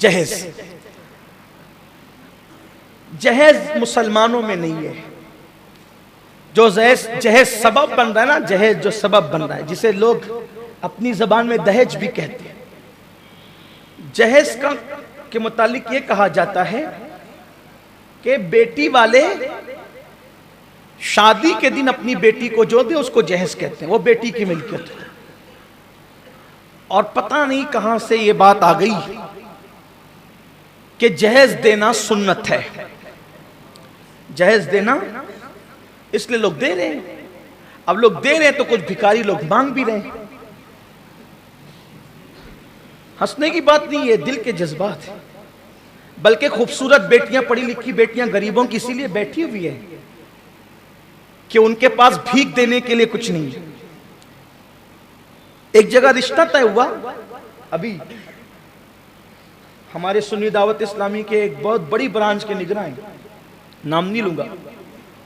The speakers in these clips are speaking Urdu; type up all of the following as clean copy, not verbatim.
جہیز، جہیز مسلمانوں میں نہیں ہے. جو جہیز سبب بن رہا ہے نا، جہیز جو سبب بن رہا ہے، جسے لوگ اپنی زبان میں دہیج بھی کہتے ہیں. جہیز کے متعلق یہ کہا جاتا ہے کہ بیٹی والے شادی کے دن اپنی بیٹی کو جو دے اس کو جہیز کہتے ہیں، وہ بیٹی کی ملکیت ہے. اور پتہ نہیں کہاں سے یہ بات آ گئی کہ جہیز دینا سنت ہے. جہیز دینا اس لیے لوگ دے رہے ہیں. اب لوگ دے رہے ہیں تو کچھ بھکاری لوگ مانگ بھی رہے ہیں. ہنسنے کی بات نہیں ہے، دل کے جذبات ہیں. بلکہ خوبصورت بیٹیاں، پڑھی لکھی بیٹیاں غریبوں کی اسی لیے بیٹھی ہوئی ہیں کہ ان کے پاس بھیک دینے کے لیے کچھ نہیں. ایک جگہ رشتہ طے ہوا، ابھی ہمارے سنی دعوت اسلامی کے ایک بہت بڑی برانچ کے نگراں ہیں، نام نہیں لوں گا،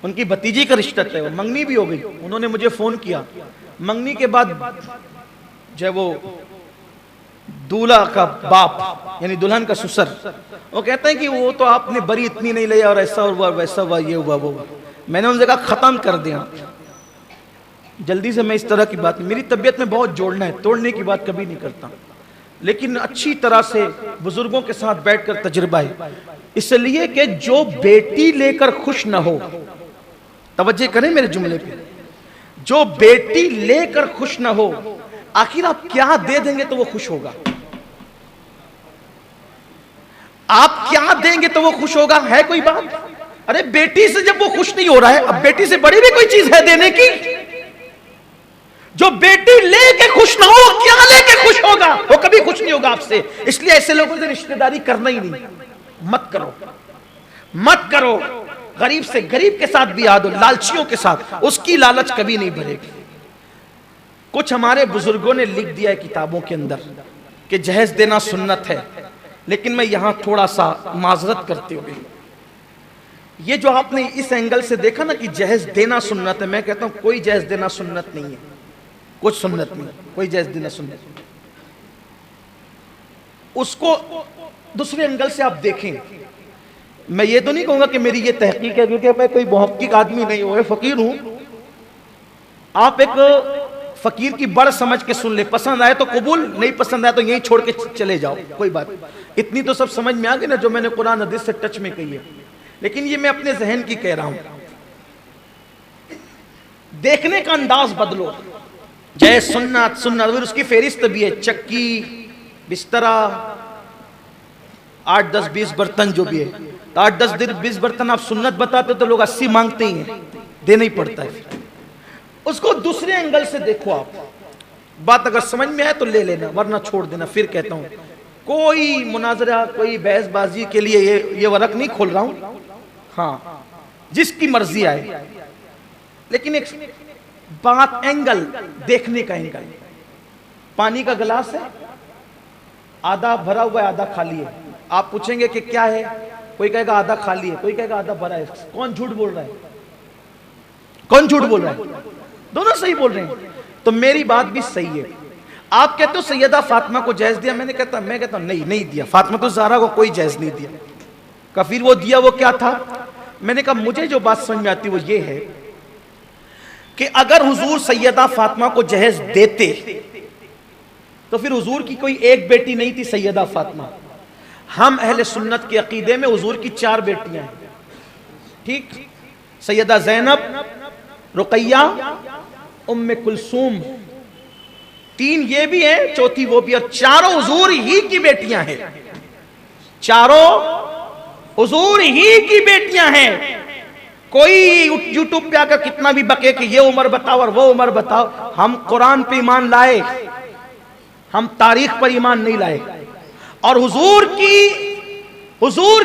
ان کی بھتیجی کا رشتہ طے ہوا، منگنی بھی ہو گئی. انہوں نے مجھے فون کیا. منگنی کے بعد جو ہے وہ دولہا کا باپ یعنی دلہن کا سسر وہ کہتے ہیں کہ وہ تو آپ نے بری اتنی نہیں لیا اور ایسا ہوا ویسا ہوا یہ ہوا وہ ہوا. میں نے ان سے کہا ختم کر دیا جلدی سے. میں اس طرح کی بات نہیں، میری طبیعت میں بہت جوڑنا ہے، توڑنے کی بات کبھی نہیں کرتا، لیکن اچھی طرح سے بزرگوں کے ساتھ بیٹھ کر تجربہ ہے. اس لیے کہ جو بیٹی لے کر خوش نہ ہو، توجہ کریں میرے جملے پہ، جو بیٹی لے کر خوش نہ ہو، آخر آپ کیا دے دیں گے تو وہ خوش ہوگا؟ آپ کیا دیں گے تو وہ خوش ہوگا؟ ہے کوئی بات؟ ارے بیٹی سے جب وہ خوش نہیں ہو رہا ہے، اب بیٹی سے بڑی بھی کوئی چیز ہے دینے کی؟ جو بیٹی لے کے خوش نہ ہو، کیا لے کے خوش ہوگا؟ وہ کبھی خوش نہیں ہوگا آپ سے. اس لیے ایسے لوگوں سے رشتہ داری کرنا ہی نہیں. مت کرو، مت کرو. غریب سے غریب کے ساتھ بھی عادل، لالچیوں کے ساتھ اس کی لالچ کبھی نہیں بھرے گی. کچھ ہمارے بزرگوں نے لکھ دیا ہے کتابوں کے اندر کہ جہیز دینا سنت ہے، لیکن میں یہاں تھوڑا سا معذرت کرتے ہوئے، یہ جو آپ نے اس اینگل سے دیکھا نا کہ جہیز دینا سنت ہے، میں کہتا ہوں کوئی جہیز دینا سنت نہیں ہے، کچھ سنت نہیں، کوئی جہیز دینا سنت نہیں. اس کو دوسرے اینگل سے آپ دیکھیں. میں یہ تو نہیں کہوں گا کہ میری یہ تحقیق ہے، کیونکہ میں کوئی محقق آدمی نہیں ہوں، فقیر ہوں. آپ ایک فقیر کی بڑھ سمجھ کے سن لیں، پسند آئے تو قبول، نہیں پسند آئے تو یہیں چھوڑ کے چلے جاؤ، کوئی بات. اتنی تو سب سمجھ میں آ گئی نا جو میں نے قرآن حدیث سے ٹچ میں کہی ہے، لیکن یہ میں اپنے ذہن کی کہہ رہا ہوں. دیکھنے کا انداز بدلو. جہیز سنت سنت، اس کی فہرست بھی ہے، چکی، بسترا، 8 10 20 برتن جو بھی ہے. 8 10 20 برتن آپ سنت بتاتے تو لوگ 80 مانگتے ہی ہیں، دینا ہی پڑتا ہے. اس کو دوسرے اینگل سے دیکھو. آپ بات اگر سمجھ میں آئے تو لے لینا، ورنہ چھوڑ دینا. پھر کہتا ہوں کوئی مناظرہ، کوئی بحث بازی کے لیے یہ ورق نہیں کھول رہا ہوں، ہاں جس کی مرضی آئے، لیکن ایک بات اینگل دیکھنے کا اینگل. پانی کا گلاس ہے، آدھا بھرا ہوا ہے آدھا خالی ہے. آپ پوچھیں گے کہ کیا ہے، کوئی کہے گا آدھا خالی ہے، کوئی کہے گا آدھا بھرا ہے. کون جھوٹ بول رہا ہے؟ کون جھوٹ بول رہا ہے؟ دونوں صحیح بول رہے ہیں. تو میری بات بھی صحیح ہے. آپ کہتے ہو سیدہ فاطمہ کو جہیز دیا، میں کہتا ہوں نہیں دیا. فاطمہ الزہرا کو کوئی جہیز نہیں دیا. کفیر وہ دیا وہ کیا تھا؟ میں نے کہا مجھے جو بات سمجھ میں آتی وہ یہ ہے کہ اگر حضور سیدہ فاطمہ کو جہیز دیتے تو پھر حضور کی کوئی ایک بیٹی نہیں تھی سیدہ فاطمہ. ہم اہل سنت کے عقیدے میں حضور کی 4 بیٹیاں ہیں، ٹھیک؟ سیدہ زینب، رقیہ، ام کلثوم، 3 یہ بھی ہیں، چوتھی وہ بھی، اور چاروں حضور ہی کی بیٹیاں ہیں. چاروں حضور ہی کی بیٹیاں ہیں. کوئی یوٹیوب پہ آ کر کتنا بھی بکے کہ یہ عمر بتاؤ اور وہ عمر بتاؤ. ہم قرآن پہ ایمان لائے، ہم تاریخ پر ایمان نہیں لائے. اور حضور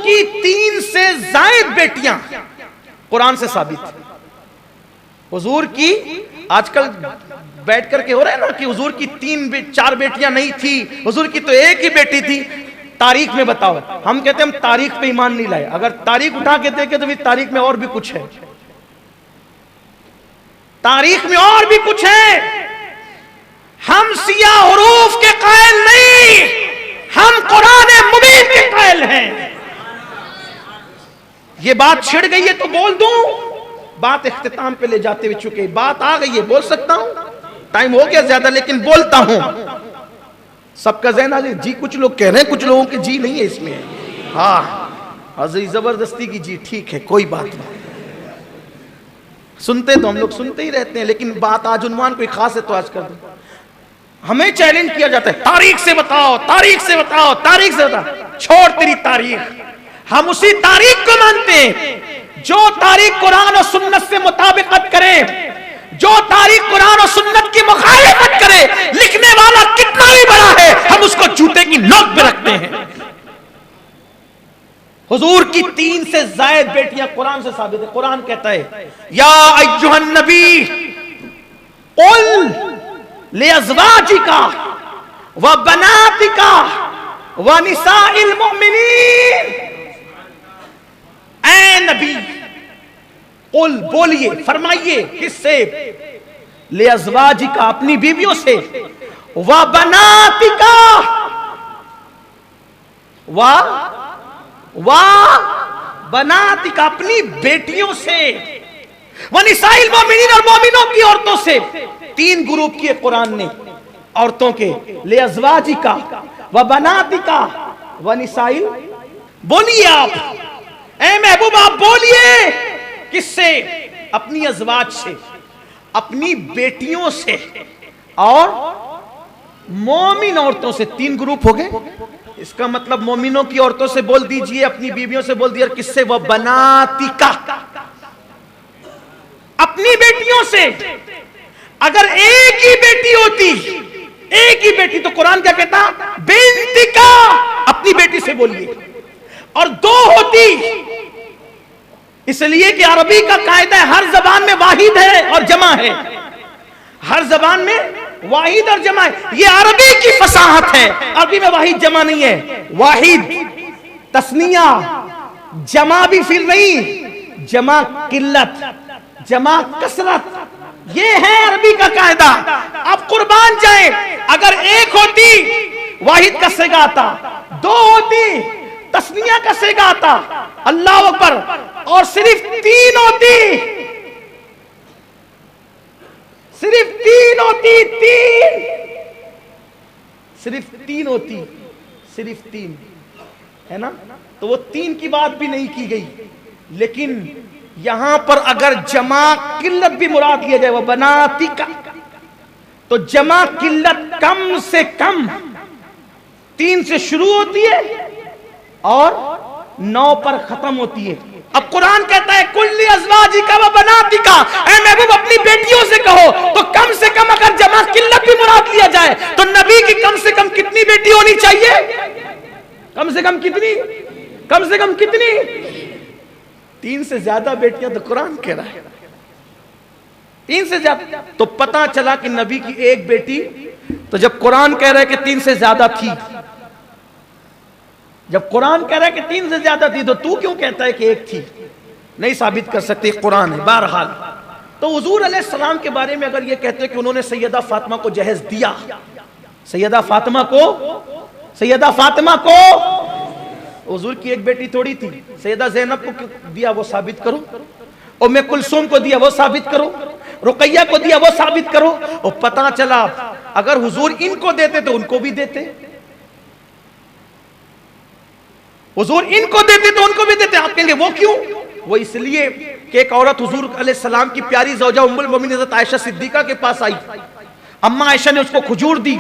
کی 3 سے زائد بیٹیاں قرآن سے ثابت ہیں. حضور کی آج کل بیٹھ کر کے ہو رہا ہے نا کہ حضور کی 3 4 بیٹیاں نہیں تھی، حضور کی تو ایک ہی بیٹی تھی. تاریخ میں بتاؤ. ہم کہتے ہیں ہم تاریخ پہ ایمان نہیں لائے. اگر تاریخ اٹھا کے دیکھیں تو بھی تاریخ میں اور بھی کچھ ہے، تاریخ میں اور بھی کچھ ہے. ہم سیاہ حروف کے قائل نہیں، ہم قرآن مبین کے یہ بات چھڑ گئی ہے تو بول دوں، بات اختتام پہ لے جاتے ہوئے چکے، بات آ گئی ہے، بول سکتا ہوں، ٹائم ہو گیا زیادہ لیکن بولتا ہوں۔ سب کا ذہن آج جی کچھ لوگ کہہ رہے ہیں، کچھ لوگوں کے جی نہیں ہے اس میں، ہاں حضرت زبردستی کی جی ٹھیک ہے کوئی بات نہیں، سنتے تو ہم لوگ سنتے ہی رہتے ہیں، لیکن بات آج عنوان کوئی خاص ہے تو آج کر دوں۔ ہمیں چیلنج کیا جاتا ہے تاریخ سے بتاؤ، تاریخ سے بتاؤ، تاریخ سے بتاؤ، چھوڑ تیری تاریخ، ہم اسی تاریخ کو مانتے ہیں جو تاریخ قرآن و سنت سے مطابقت کرے، جو تاریخ قرآن و سنت کی مخالفت کرے، لکھنے والا کتنا بھی بڑا ہے ہم اس کو جوتے کی نوک پہ رکھتے ہیں۔ حضور کی 3 سے زائد بیٹیاں قرآن سے ثابت ہے، قرآن کہتا ہے یا ایھا النبی قل لازواجک وبناتک ونساء المؤمنین، اے نبی قل بولیے، فرمائیے، کس سے؟ لازواجک اپنی بیویوں سے، وبناتک بناتک اپنی بیٹیوں سے، ونساء المؤمنین اور مومنوں کی عورتوں سے۔ 3 گروپ کیے قرآن نے عورتوں کے، لازواجک وبناتک ونساء۔ بولیے آپ، اے محبوب آپ بولیے، کس سے؟ اپنی ازواج سے، اپنی بیٹیوں سے اور مومن عورتوں سے۔ 3 گروپ ہو گئے، اس کا مطلب مومنوں کی عورتوں سے بول دیجئے، اپنی بیویوں سے بول دیجئے، اور کس سے؟ وہ بناتکا، اپنی بیٹیوں سے۔ اگر ایک ہی بیٹی ہوتی، ایک ہی بیٹی، تو قرآن کیا کہتا؟ بنتکا، اپنی بیٹی سے بولیے، اور 2 ہوتی، اس لیے کہ عربی کا قاعدہ ہے ہر زبان میں واحد ہے اور جمع ہے، ہر زبان میں واحد اور جمع ہے، یہ عربی کی فصاحت ہے، عربی میں واحد جمع نہیں ہے، واحد تثنیہ، جمع بھی پھر نہیں، جمع قلت، جمع کثرت، یہ ہے عربی کا قاعدہ۔ اب قربان جائیں، اگر ایک ہوتی واحد کا صیغہ آتا، 2 ہوتی تثنیہ کا صیغہ آتا، اللہ اکبر، اور صرف 3 ہوتی، صرف 3 ہوتی، 3 صرف 3 ہوتی، صرف 3 ہے نا، تو وہ 3 کی بات بھی نہیں کی گئی، لیکن یہاں پر اگر جمع قلت بھی مراد لیا جائے، وہ بناتک، تو جمع قلت کم سے کم 3 سے شروع ہوتی ہے اور 9 پر ختم ہوتی ہے۔ اب قرآن کہتا ہے کل ازواجک و بناتک، اے محبوب اپنی بیٹیوں سے کہو، تو کم سے کم اگر جمع قلت بھی مراد لیا جائے تو نبی کی کم سے کم کتنی بیٹی ہونی چاہیے؟ کم سے کم کتنی؟ کم سے کم کتنی؟ 3 سے زیادہ بیٹیاں تو قرآن کہہ رہا ہے، 3 سے زیادہ، تو پتہ چلا کہ نبی کی ایک بیٹی، تو جب قرآن کہہ رہا ہے کہ 3 سے زیادہ تھی، جب قرآن کہہ رہا ہے کہ 3 سے زیادہ تھی، تو کیوں کہتا ہے کہ ایک تھی؟ نہیں ثابت کر سکتے، قرآن ہے۔ بہرحال تو حضور علیہ السلام کے بارے میں اگر یہ کہتے ہیں کہ انہوں نے سیدہ فاطمہ کو جہیز دیا، سیدہ فاطمہ کو حضور کی ایک بیٹی تھوڑی تھی، سیدہ زینب کو دیا، وہ ثابت کرو، ام کلثوم کو دیا، وہ ثابت کرو، رقیہ کو دیا، وہ ثابت کرو۔ اور پتہ چلا اگر حضور ان کو دیتے تو ان کو بھی دیتے، حضور ان کو دیتے تو ان کو بھی دیتے۔ آپ کہیں گے وہ کیوں؟ وہ اس لیے کہ ایک عورت حضور علیہ السلام کی پیاری زوجہ ام المومنین حضرت عائشہ صدیقہ کے پاس آئی، اماں عائشہ نے اس کو کھجور دی،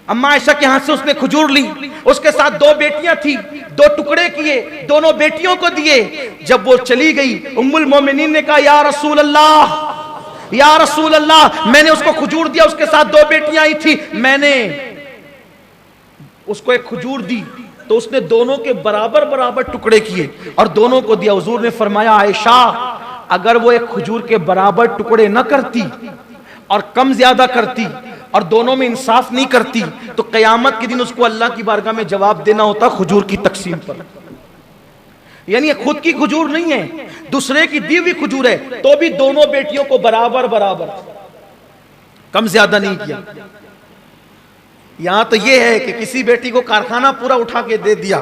اماں عائشہ کے ہاتھ سے اس نے کھجور لی، اس کے ساتھ 2 بیٹیاں تھی، 2 ٹکڑے کیے، دونوں بیٹیوں کو دیے۔ جب وہ چلی گئی ام المومنین نے کہا یا رسول اللہ، یا رسول اللہ، میں نے اس کو کھجور دیا، اس کے ساتھ 2 بیٹیاں آئی تھی، میں نے اس کو ایک کھجور دی تو اس نے دونوں کے برابر برابر ٹکڑے کیے اور دونوں کو دیا۔ حضور نے فرمایا عائشہ اگر وہ ایک کھجور کے برابر ٹکڑے نہ کرتی اور کم زیادہ کرتی اور دونوں میں انصاف نہیں کرتی تو قیامت کے دن اس کو اللہ کی بارگاہ میں جواب دینا ہوتا کھجور کی تقسیم پر۔ یعنی یہ خود کی کھجور نہیں ہے، دوسرے کی دی ہوئی کھجور ہے، تو بھی دونوں بیٹیوں کو برابر برابر، کم زیادہ نہیں کیا۔ یہاں تو یہ ہے کہ کسی بیٹی کو کارخانہ پورا اٹھا کے دے دیا،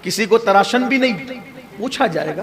کسی کو تراشن بھی نہیں، پوچھا جائے گا